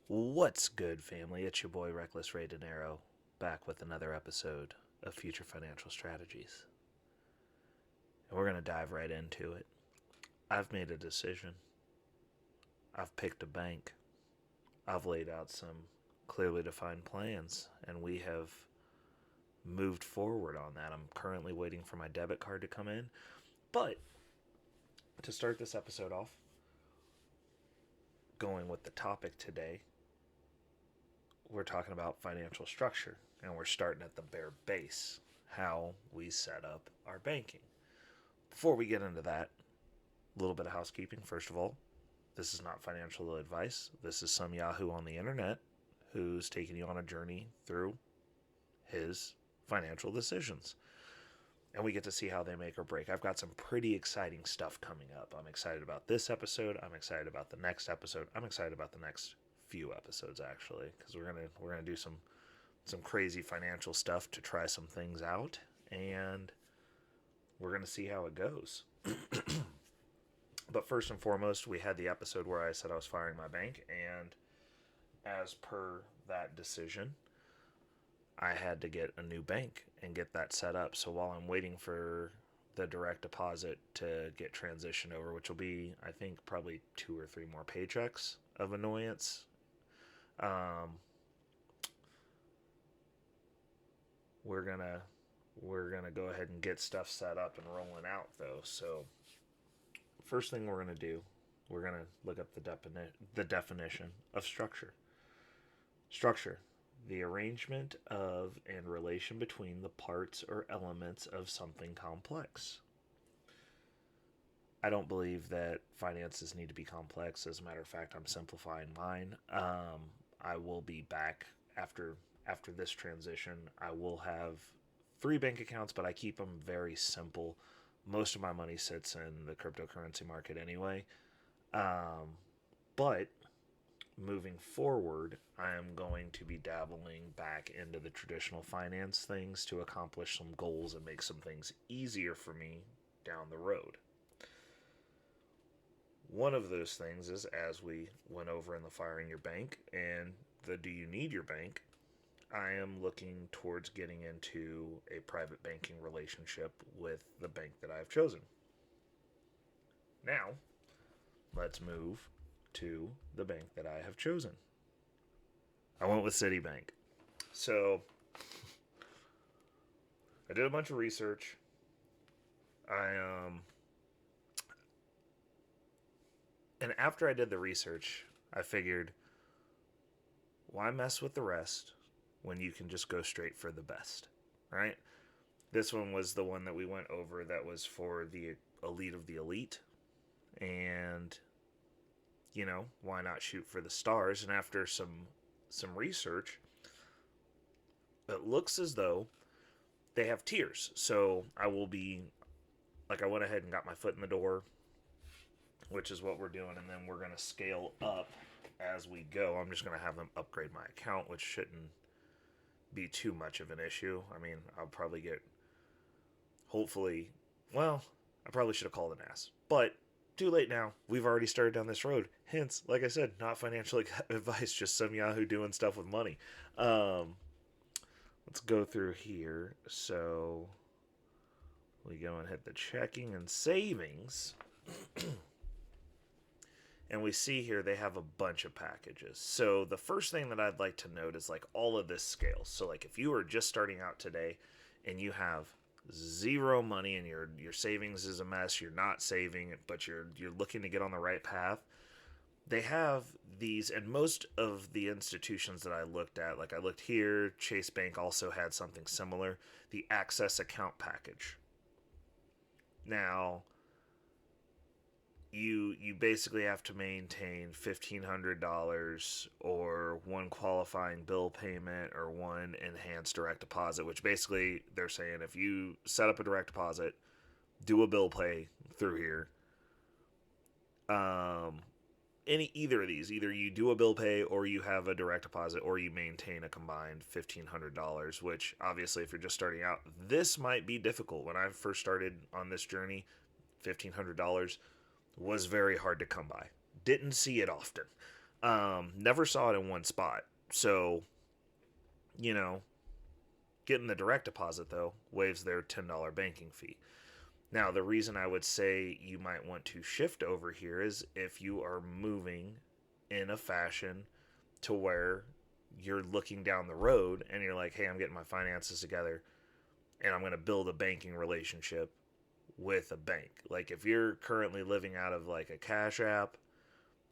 What's good, family? It's your boy Reckless Ray De Niro, back with another episode of Future Financial Strategies. And we're going to dive right into it. I've made a decision. I've picked a bank. I've laid out some clearly defined plans, and we have moved forward on that. I'm currently waiting for my debit card to come in. But to start this episode off, going with the topic today, we're talking about financial structure, and we're starting at the bare base, how we set up our banking. Before we get into that, a little bit of housekeeping. First of all, this is not financial advice. This is some Yahoo on the internet who's taking you on a journey through his financial decisions. And we get to see how they make or break. I've got some pretty exciting stuff coming up. I'm excited about this episode. I'm excited about the next episode. I'm excited about the next few episodes, actually, because we're gonna do some crazy financial stuff to try some things out, and we're gonna see how it goes. But first and foremost, we had the episode where I said I was firing my bank, and as per that decision, I had to get a new bank and get that set up. So while I'm waiting for the direct deposit to get transitioned over, which will be, I think, probably 2 or 3 more paychecks of annoyance, we're gonna go ahead and get stuff set up and rolling out though. So first thing we're gonna do, we're gonna look up the definition of structure. Structure: the arrangement of and relation between the parts or elements of something complex. I don't believe that finances need to be complex. As a matter of fact, I'm simplifying mine. I will be back after this transition. I will have 3 bank accounts, but I keep them very simple. Most of my money sits in the cryptocurrency market anyway. But moving forward, I am going to be dabbling back into the traditional finance things to accomplish some goals and make some things easier for me down the road. One of those things is, as we went over in the firing your bank and the do you need your bank, I am looking towards getting into a private banking relationship with the bank that I've chosen. Now, let's move to the bank that I have chosen. I went with Citibank. So, I did a bunch of research. And after I did the research, I figured, why mess with the rest when you can just go straight for the best, right? This one was the one that we went over that was for the elite of the elite. And, why not shoot for the stars? And after some research, it looks as though they have tiers. So I went ahead and got my foot in the door, which is what we're doing, and then we're going to scale up as we go. I'm just going to have them upgrade my account, which shouldn't be too much of an issue. I mean, I'll probably get, hopefully, well, I probably should have called an ass, but too late now. We've already started down this road. Hence, like I said, not financial advice, just some Yahoo doing stuff with money. Let's go through here. So we go and hit the checking and savings. And we see here they have a bunch of packages. So the first thing that I'd like to note is all of this scales. So if you are just starting out today and you have zero money and your savings is a mess, you're not saving, but you're looking to get on the right path, they have these, and most of the institutions that I looked at, I looked here, Chase Bank also had something similar, the Access Account Package. Now, you basically have to maintain $1,500 or one qualifying bill payment or one enhanced direct deposit, which basically they're saying if you set up a direct deposit, do a bill pay through here, either of these, either you do a bill pay or you have a direct deposit or you maintain a combined $1,500, which obviously if you're just starting out, this might be difficult. When I first started on this journey, $1,500 was very hard to come by. Didn't see it often. Never saw it in one spot. So, you know, getting the direct deposit, though, waives their $10 banking fee. Now, the reason I would say you might want to shift over here is if you are moving in a fashion to where you're looking down the road and you're like, hey, I'm getting my finances together and I'm going to build a banking relationship with a bank. Like if you're currently living out of like a Cash App,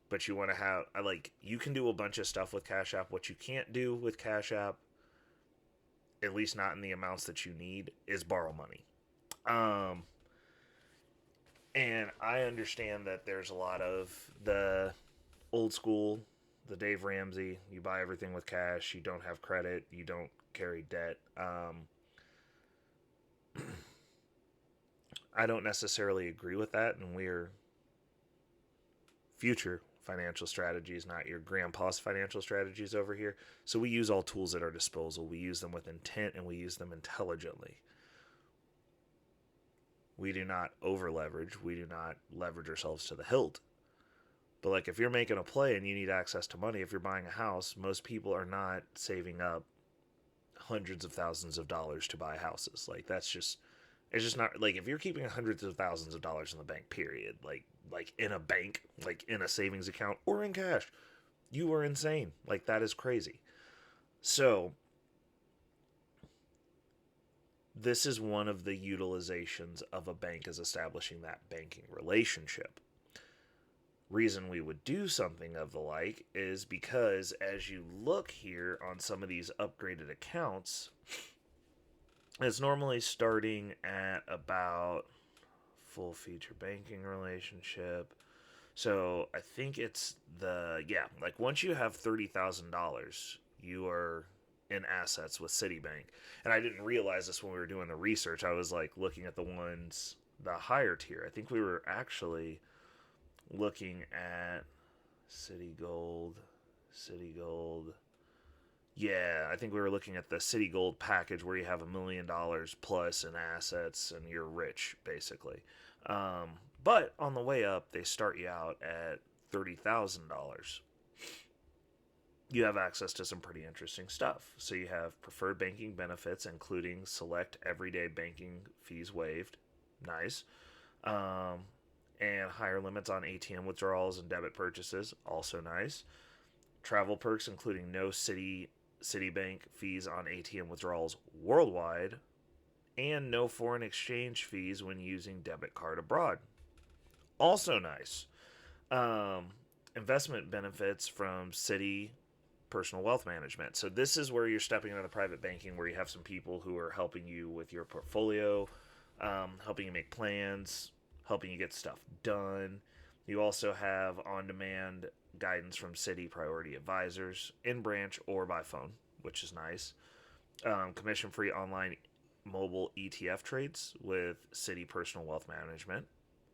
but you want to have, like, you can do a bunch of stuff with Cash App. What you can't do with Cash App, at least not in the amounts that you need, is borrow money. Um, and I understand that there's a lot of the old school, the Dave Ramsey, you buy everything with cash, you don't have credit, you don't carry debt. I don't necessarily agree with that, and we're future financial strategies, not your grandpa's financial strategies over here. So we use all tools at our disposal. We use them with intent and we use them intelligently. We do not over leverage. We do not leverage ourselves to the hilt. But like if you're making a play and you need access to money, if you're buying a house, most people are not saving up hundreds of thousands of dollars to buy houses. Like that's just, it's just not, like if you're keeping hundreds of thousands of dollars in the bank, period, like in a bank, like in a savings account or in cash, you are insane. Like that is crazy. So this is one of the utilizations of a bank, is establishing that banking relationship. Reason we would do something of the like is because as you look here on some of these upgraded accounts, it's normally starting at about full feature banking relationship. So I think it's like once you have $30,000, you are in assets with Citibank. And I didn't realize this when we were doing the research. I was like looking at the ones, the higher tier. I think we were actually looking at City Gold. Yeah, I think we were looking at the City Gold package where you have $1 million plus in assets and you're rich, basically. But on the way up, they start you out at $30,000. You have access to some pretty interesting stuff. So you have preferred banking benefits, including select everyday banking fees waived. Nice. And higher limits on ATM withdrawals and debit purchases. Also nice. Travel perks, including no Citibank fees on ATM withdrawals worldwide, and no foreign exchange fees when using debit card abroad. Also nice. Investment benefits from Citi Personal Wealth Management. So this is where you're stepping into the private banking, where you have some people who are helping you with your portfolio, helping you make plans, helping you get stuff done. You also have on-demand guidance from Citi Priority Advisors, in branch or by phone, which is nice. Commission-free online mobile ETF trades with Citi Personal Wealth Management,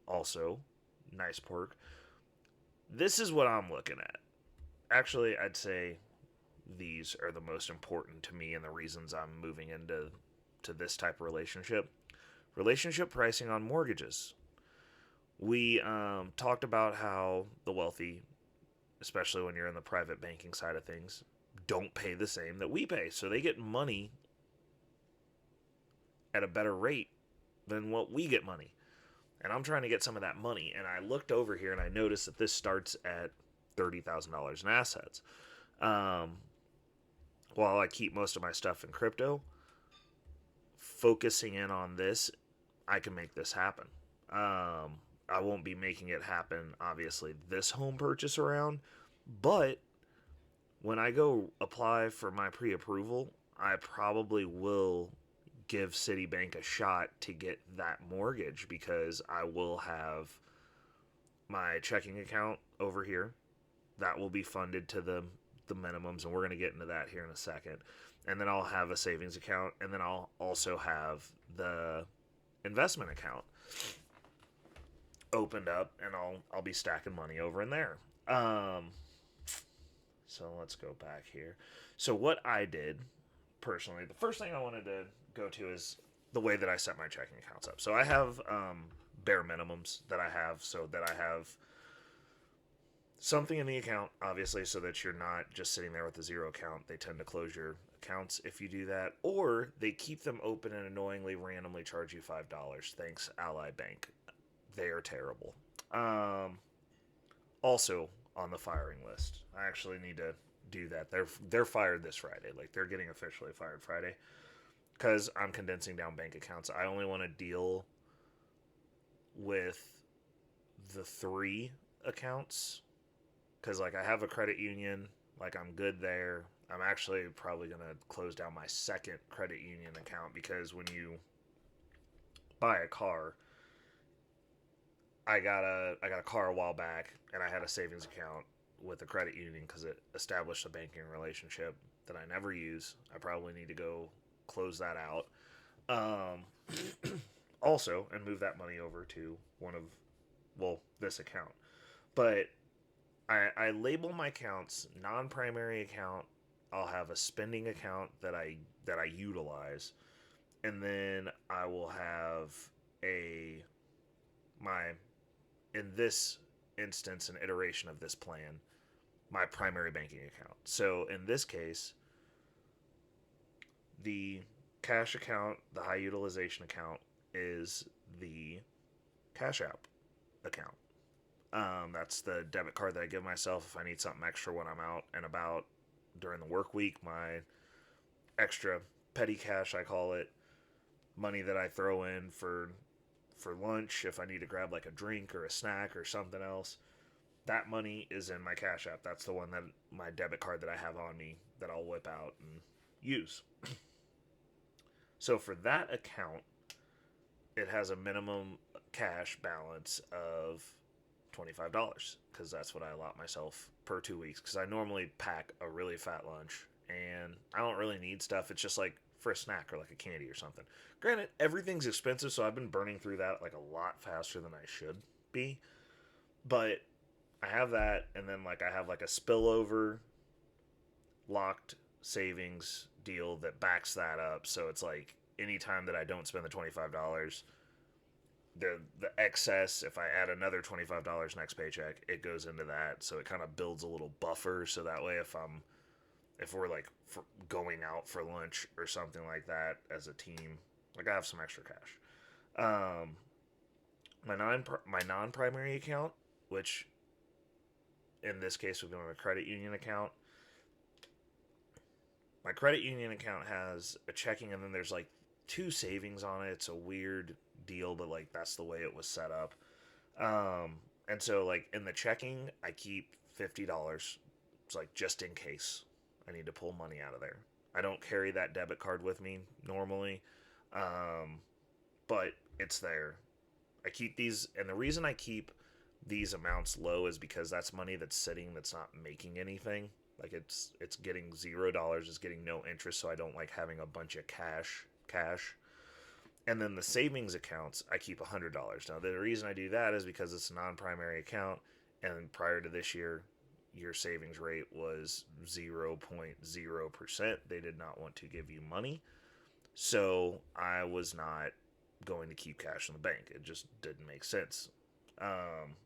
also nice perk. This is what I'm looking at. Actually, I'd say these are the most important to me and the reasons I'm moving into this type of relationship. Relationship pricing on mortgages. We talked about how the wealthy, especially when you're in the private banking side of things, don't pay the same that we pay. So they get money at a better rate than what we get money. And I'm trying to get some of that money. And I looked over here and I noticed that this starts at $30,000 in assets. While I keep most of my stuff in crypto, focusing in on this, I can make this happen. I won't be making it happen, obviously, this home purchase around, but when I go apply for my pre-approval, I probably will give Citibank a shot to get that mortgage, because I will have my checking account over here that will be funded to the minimums, and we're going to get into that here in a second. And then I'll have a savings account, and then I'll also have the investment account opened up, and I'll be stacking money over in there. So let's go back here. So what I did personally, the first thing I wanted to go to is the way that I set my checking accounts up. So I have bare minimums that I have, so that I have something in the account, obviously, so that you're not just sitting there with a zero account. They tend to close your accounts if you do that, or they keep them open and annoyingly randomly charge you $5. Thanks, Ally Bank. They are terrible. Um, Also on the firing list, I actually need to do that. They're fired this Friday. Like they're getting officially fired Friday because I'm condensing down bank accounts. I only want to deal with the 3 accounts because like I have a credit union, like I'm good there. I'm actually probably gonna close down my second credit union account because when you buy a car, I got a car a while back, and I had a savings account with a credit union because it established a banking relationship that I never use. I probably need to go close that out. Also, and move that money over to one of, well, this account. But I label my accounts non-primary account. I'll have a spending account that I utilize, and then I will have a my in this instance an iteration of this plan, my primary banking account. So in this case, the cash account, the high utilization account, is the Cash App account. That's the debit card that I give myself if I need something extra when I'm out and about during the work week. My extra petty cash, I call it, money that I throw in for lunch if I need to grab like a drink or a snack or something else. That money is in my Cash App. That's the one that my debit card that I have on me that I'll whip out and use. So for that account, it has a minimum cash balance of $25 because that's what I allot myself per 2 weeks because I normally pack a really fat lunch and I don't really need stuff. It's just like for a snack or like a candy or something. Granted, everything's expensive, so I've been burning through that like a lot faster than I should be. But I have that, and then like I have like a spillover locked savings deal that backs that up. So it's like anytime that I don't spend the $25, the excess, if I add another $25 next paycheck, it goes into that. So it kind of builds a little buffer. So that way, if we're like going out for lunch or something like that as a team, like I have some extra cash. Um, my non primary account, which in this case would be my credit union account. My credit union account has a checking, and then there's like 2 savings on it. It's a weird deal, but like that's the way it was set up. And so like in the checking, I keep $50. It's like just in case I need to pull money out of there. I don't carry that debit card with me normally, um, but it's there. I keep these, and the reason I keep these amounts low is because that's money that's sitting that's not making anything. Like it's getting $0. It's getting no interest, so I don't like having a bunch of cash. And then the savings accounts, I keep $100. Now the reason I do that is because it's a non-primary account, and prior to this year, your savings rate was 0.0%. They did not want to give you money, so I was not going to keep cash in the bank. It just didn't make sense. Um,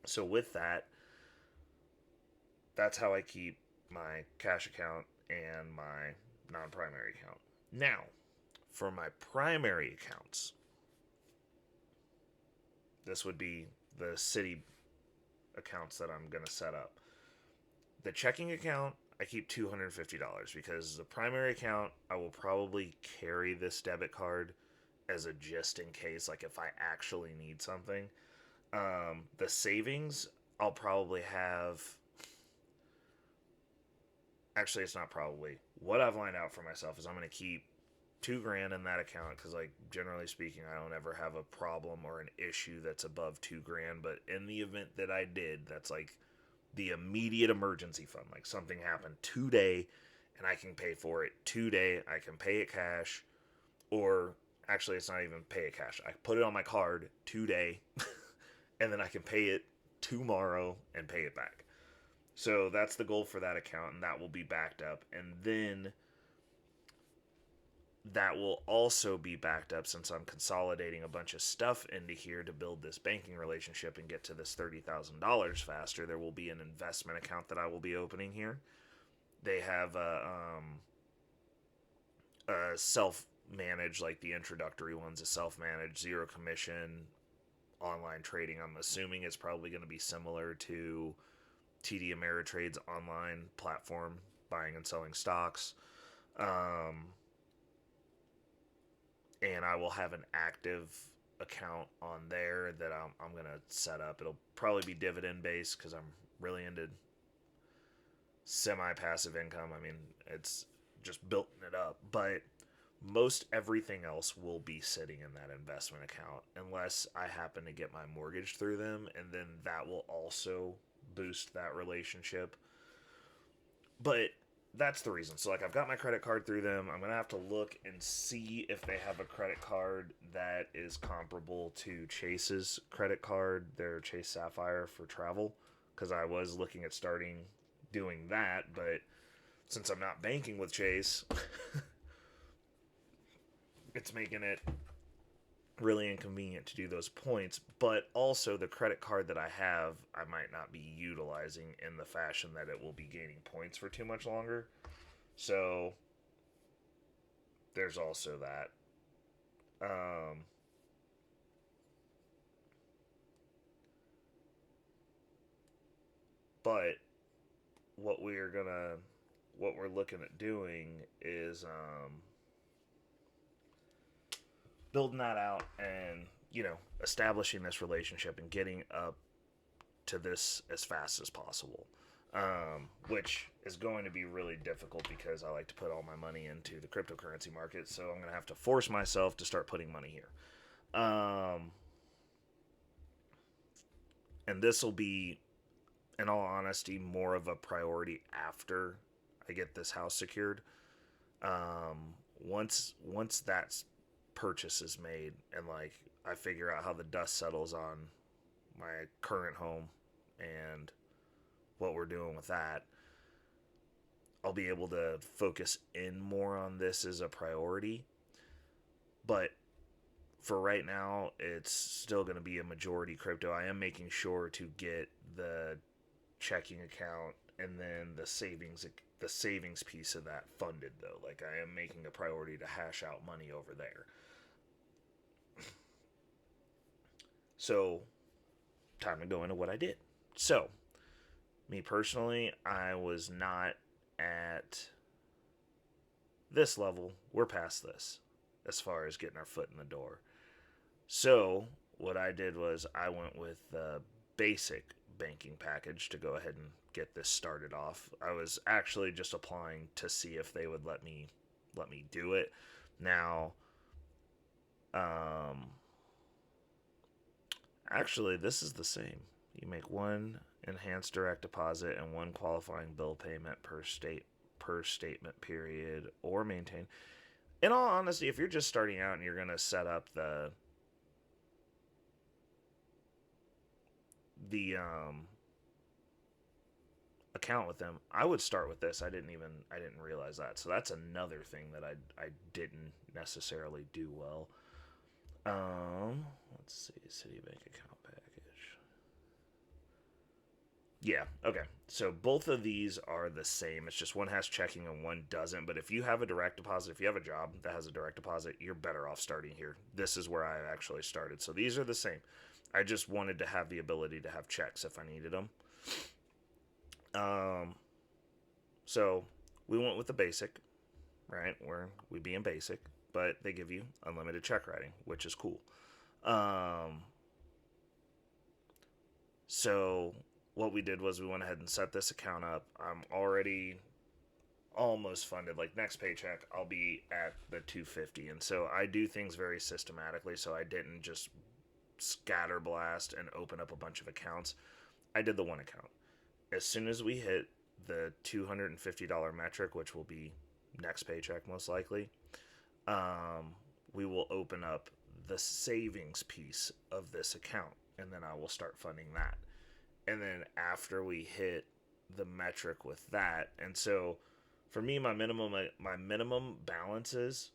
so with that, that's how I keep my cash account and my non-primary account. Now, for my primary accounts, this would be the city accounts that I'm going to set up. The checking account, I keep $250 because the primary account, I will probably carry this debit card as a just in case, like if I actually need something. The savings, I'll probably have. Actually, it's not probably. What I've lined out for myself is I'm going to keep $2,000 in that account because, like, generally speaking, I don't ever have a problem or an issue that's above $2,000. But in the event that I did, that's like the immediate emergency fund. Like something happened today, and I can pay for it today. I can pay it cash, or actually, it's not even pay it cash. I put it on my card today, and then I can pay it tomorrow and pay it back. So that's the goal for that account, and that will be backed up. And then that will also be backed up, since I'm consolidating a bunch of stuff into here to build this banking relationship and get to this $30,000 faster. There will be an investment account that I will be opening here. They have a self-managed, like the introductory ones, a self-managed, zero commission online trading. I'm assuming it's probably going to be similar to TD Ameritrade's online platform, buying and selling stocks. And I will have an active account on there that I'm going to set up. It'll probably be dividend based because I'm really into semi-passive income. I mean, it's just building it up. But most everything else will be sitting in that investment account unless I happen to get my mortgage through them, and then that will also boost that relationship. But that's the reason. So, like, I've got my credit card through them. I'm going to have to look and see if they have a credit card that is comparable to Chase's credit card, their Chase Sapphire for travel, because I was looking at starting doing that, but since I'm not banking with Chase, it's making it really inconvenient to do those points. But also, the credit card that I have, I might not be utilizing in the fashion that it will be gaining points for too much longer. So there's also that. But what we're looking at doing is building that out, and establishing this relationship and getting up to this as fast as possible, which is going to be really difficult because I like to put all my money into the cryptocurrency market, so I'm going to have to force myself to start putting money here. And this will be, in all honesty, more of a priority after I get this house secured. Once that purchase is made, and like I figure out how the dust settles on my current home and what we're doing with that, I'll be able to focus in more on this as a priority. But for right now, it's still going to be a majority crypto. I am making sure to get the checking account and then the savings piece of that funded, though. Like, I am making a priority to hash out money over there. So, time to go into what I did. So, me personally, I was not at this level. We're past this as far as getting our foot in the door. So, what I did was I went with the basic banking package to go ahead and get this started off. I was actually just applying to see if they would let me do it. Now, actually, this is the same. You make one enhanced direct deposit and one qualifying bill payment per statement period, or maintain. In all honesty, if you're just starting out and you're going to set up the account with them, I would start with this. I didn't realize that. So that's another thing that I didn't necessarily do well. Let's see, Citibank account package. Yeah, okay. So both of these are the same. It's just one has checking and one doesn't. But if you have a direct deposit, if you have a job that has a direct deposit, you're better off starting here. This is where I actually started. So these are the same. I just wanted to have the ability to have checks if I needed them. So we went with the basic, right? Where we being basic, but they give you unlimited check writing, which is cool. So what we did was we went ahead and set this account up. I'm already almost funded. Like, next paycheck, I'll be at the 250. And so I do things very systematically. So I didn't just scatter blast and open up a bunch of accounts. I did the one account. As soon as we hit the $250 metric, which will be next paycheck most likely, we will open up the savings piece of this account, and then I will start funding that. And then after we hit the metric with that, and so for me, my minimum balances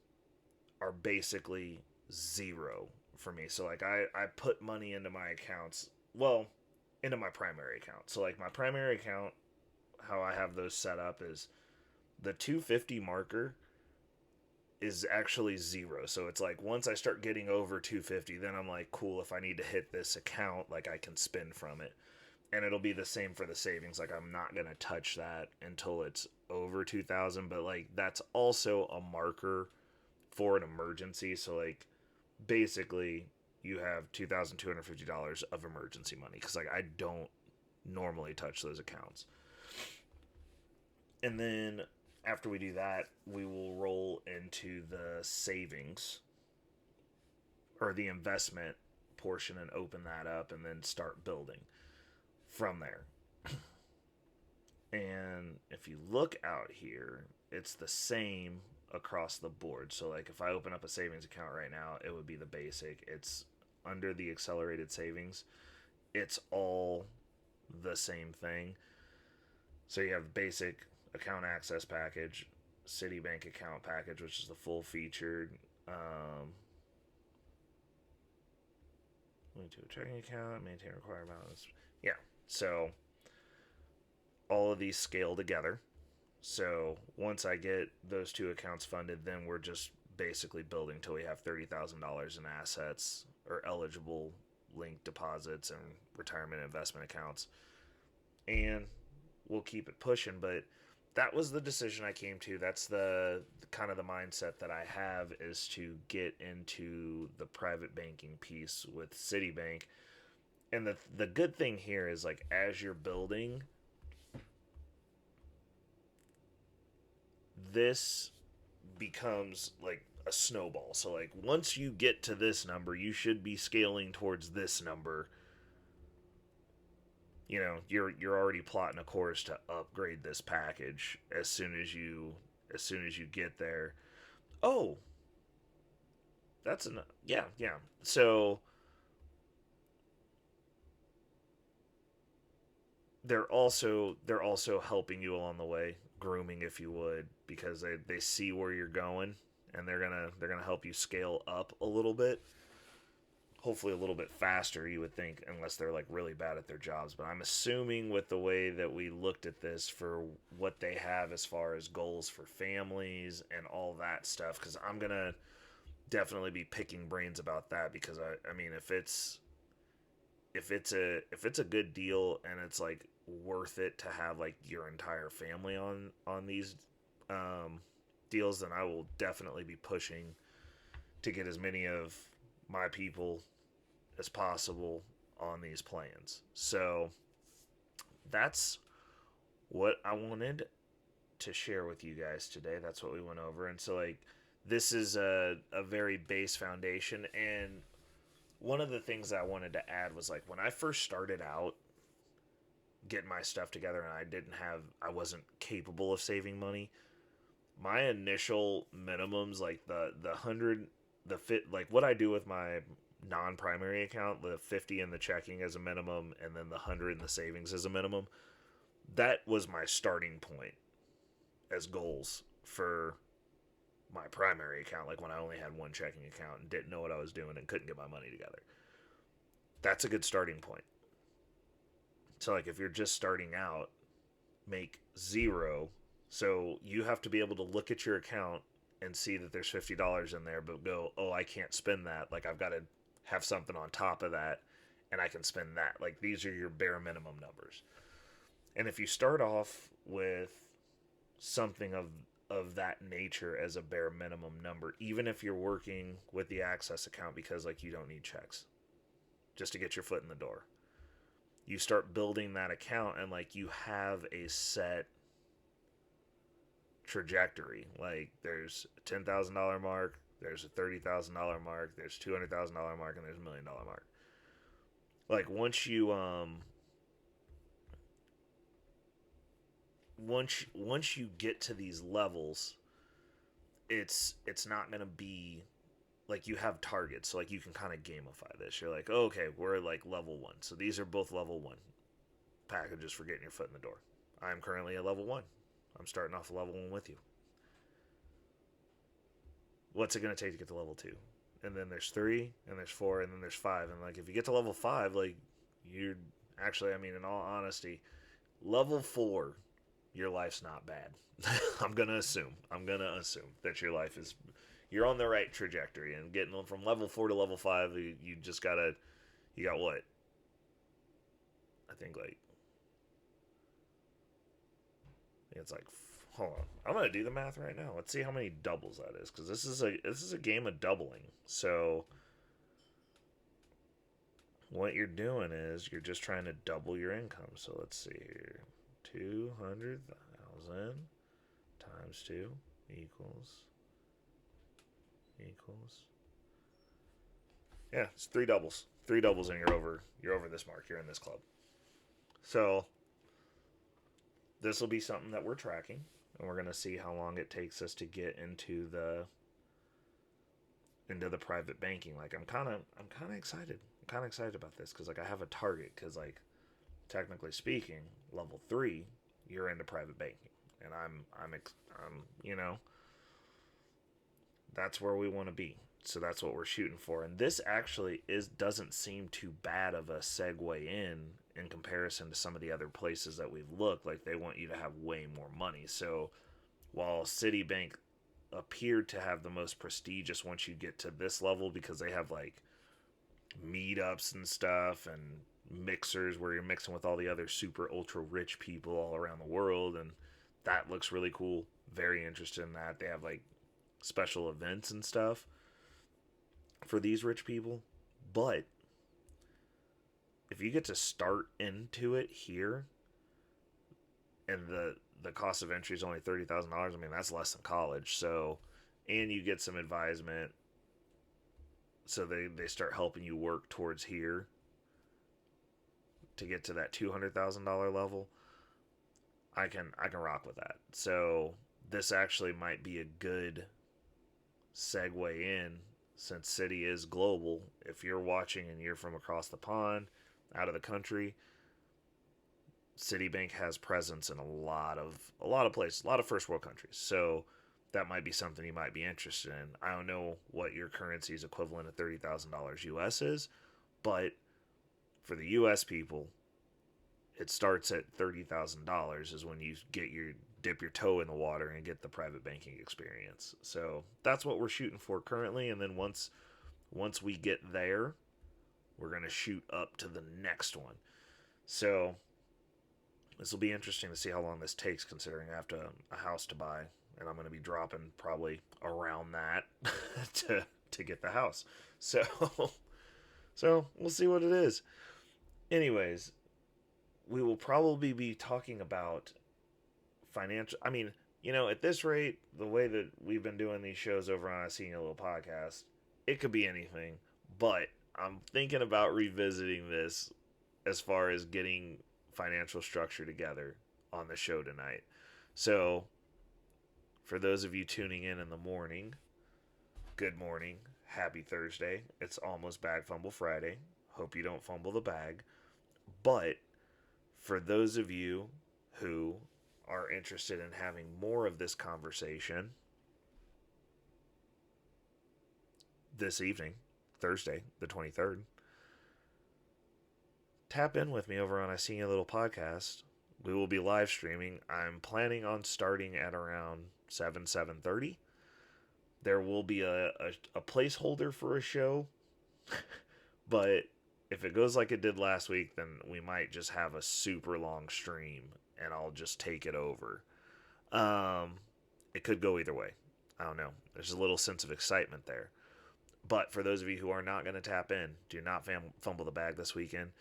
are basically zero for me. So like I put money into my accounts, well, into my primary account. So like my primary account, how I have those set up is the 250 marker is actually zero. So it's like once I start getting over 250, then I'm like, cool, if I need to hit this account, like I can spend from it. And it'll be the same for the savings. Like I'm not going to touch that until it's over 2000, but like that's also a marker for an emergency. So like basically you have $2,250 of emergency money cuz like I don't normally touch those accounts. And then after we do that, we will roll into the savings or the investment portion and open that up and then start building from there. And if you look out here, it's the same across the board. So like if I open up a savings account right now, it would be the basic. It's under the accelerated savings. It's all the same thing. So you have basic account access package, Citibank account package, which is the full featured. Link to a checking account, maintain required balance. Yeah. So all of these scale together. So once I get those two accounts funded, then we're just basically building till we have $30,000 in assets or eligible linked deposits and retirement investment accounts. And we'll keep it pushing. But that was the decision I came to. That's the kind of the mindset that I have, is to get into the private banking piece with Citibank. And the good thing here is like as you're building, this becomes like a snowball. So like once you get to this number, you should be scaling towards this number. You know, you're already plotting a course to upgrade this package as soon as you get there. Oh, that's enough. Yeah, yeah. So they're also helping you along the way, grooming if you would, because they see where you're going, and they're gonna help you scale up a little bit, hopefully a little bit faster, you would think, unless they're like really bad at their jobs. But I'm assuming with the way that we looked at this for what they have as far as goals for families and all that stuff, because I'm gonna definitely be picking brains about that, because I mean if it's a good deal and it's like worth it to have like your entire family on these um, deals, then I will definitely be pushing to get as many of my people as possible on these plans. So that's what I wanted to share with you guys today. That's what we went over. And so like this is a very base foundation. And one of the things that I wanted to add was like when I first started out getting my stuff together and I wasn't capable of saving money, my initial minimums, like the 100, the fit, like what I do with my non-primary account, the 50 in the checking as a minimum, and then the 100 in the savings as a minimum, that was my starting point as goals for my primary account, like when I only had one checking account and didn't know what I was doing and couldn't get my money together. That's a good starting point. So like if you're just starting out, make zero. So you have to be able to look at your account and see that there's $50 in there, but go, oh, I can't spend that. Like I've got to have something on top of that, and I can spend that. Like these are your bare minimum numbers. And if you start off with something of that nature as a bare minimum number, even if you're working with the access account, because like you don't need checks just to get your foot in the door, you start building that account and like you have a set trajectory. Like there's a $10,000 mark, there's a $30,000 mark, there's $200,000 mark, and there's $1,000,000 mark. Like once you get to these levels, it's not gonna be like you have targets, so like you can kind of gamify this. You're like, oh, okay, we're like level 1, so these are both level 1 packages for getting your foot in the door. I'm currently at level 1. I'm starting off level 1 with you. what's it going to take to get to level 2? And then there's 3, and there's 4, and then there's 5. And like, if you get to level 5, like, you're actually, I mean, in all honesty, level 4, your life's not bad. I'm going to assume that your life is, you're on the right trajectory. And getting from level 4 to level 5, you just gotta, you got what? I think like, it's like, hold on, I'm gonna do the math right now. Let's see how many doubles that is, because this is a game of doubling. So what you're doing is you're just trying to double your income. So let's see here, 200,000 times 2 equals yeah, it's 3 doubles. 3 doubles, and you're over this mark. You're in this club. So this will be something that we're tracking, and we're gonna see how long it takes us to get into the private banking. Like, I'm kind of excited. I'm kind of excited about this because like I have a target, because like technically speaking, level 3, you're into private banking, and I'm you know, that's where we want to be. So that's what we're shooting for. And this actually doesn't seem too bad of a segue in comparison to some of the other places that we've looked. Like, they want you to have way more money. So while Citibank appeared to have the most prestigious once you get to this level, because they have like meetups and stuff and mixers where you're mixing with all the other super ultra rich people all around the world, and that looks really cool. Very interested in that. They have like special events and stuff for these rich people. But if you get to start into it here, and the cost of entry is only $30,000, I mean, that's less than college. So, and you get some advisement, so they start helping you work towards here to get to that $200,000 level. I can rock with that. So this actually might be a good segue in, since City is global. If you're watching and you're from across the pond, out of the country, Citibank has presence in a lot of places, a lot of first world countries. So that might be something you might be interested in. I don't know what your currency's equivalent of $30,000 US is, but for the US people, it starts at $30,000 is when you dip your toe in the water and get the private banking experience. So that's what we're shooting for currently. And then once we get there, we're going to shoot up to the next one. So this will be interesting to see how long this takes, considering I have a house to buy, and I'm going to be dropping probably around that to get the house. So we'll see what it is. Anyways, we will probably be talking about financial. I mean, at this rate, the way that we've been doing these shows over on a Senior Little Podcast, it could be anything. But I'm thinking about revisiting this as far as getting financial structure together on the show tonight. So, for those of you tuning in the morning, good morning, happy Thursday. It's almost Bag Fumble Friday. Hope you don't fumble the bag. But for those of you who are interested in having more of this conversation this evening, Thursday, the 23rd, tap in with me over on a Senior Little Podcast. We will be live streaming. I'm planning on starting at around 7:30. There will be a placeholder for a show, but if it goes like it did last week, then we might just have a super long stream, and I'll just take it over. It could go either way. I don't know. There's a little sense of excitement there. But for those of you who are not going to tap in, do not fumble the bag this weekend.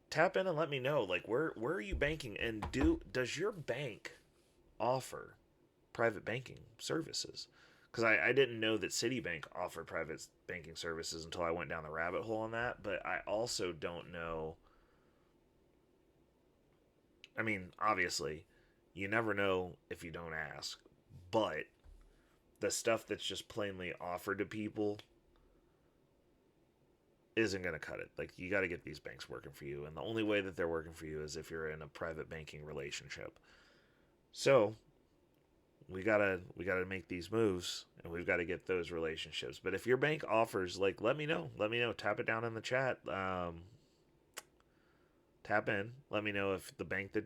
Tap in and let me know, like, where are you banking, and does your bank offer private banking services? Because I didn't know that Citibank offered private banking services until I went down the rabbit hole on that. But I also don't know. I mean, obviously, you never know if you don't ask. But the stuff that's just plainly offered to people isn't going to cut it. Like, you got to get these banks working for you. And the only way that they're working for you is if you're in a private banking relationship. So we gotta make these moves, and we've got to get those relationships. But if your bank offers, like, let me know. Let me know. Tap it down in the chat. Tap in. Let me know if the bank that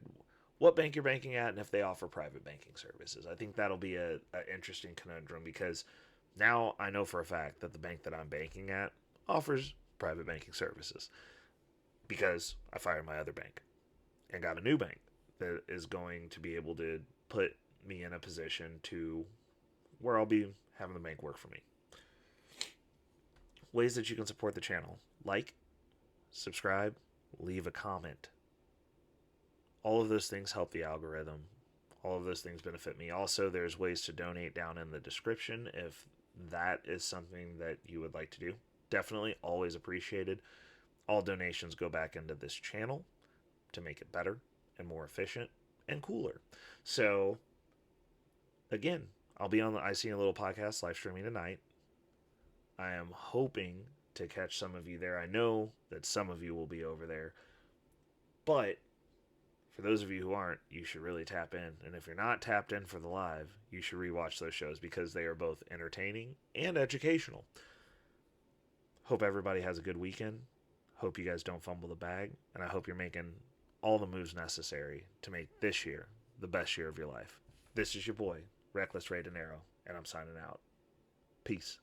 what bank you're banking at, and if they offer private banking services. I think that'll be a interesting conundrum, because now I know for a fact that the bank that I'm banking at offers private banking services, because I fired my other bank and got a new bank that is going to be able to put me in a position to where I'll be having the bank work for me. Ways that you can support the channel: like, subscribe, leave a comment. All of those things help the algorithm. All of those things benefit me. Also, there's ways to donate down in the description if that is something that you would like to do. Definitely always appreciated. All donations go back into this channel to make it better and more efficient and cooler. So, again, I'll be on the I See a Little podcast live streaming tonight. I am hoping to catch some of you there. I know that some of you will be over there. But for those of you who aren't, you should really tap in. And if you're not tapped in for the live, you should rewatch those shows, because they are both entertaining and educational. Hope everybody has a good weekend. Hope you guys don't fumble the bag. And I hope you're making all the moves necessary to make this year the best year of your life. This is your boy, Reckless Ray De Niro, and I'm signing out. Peace.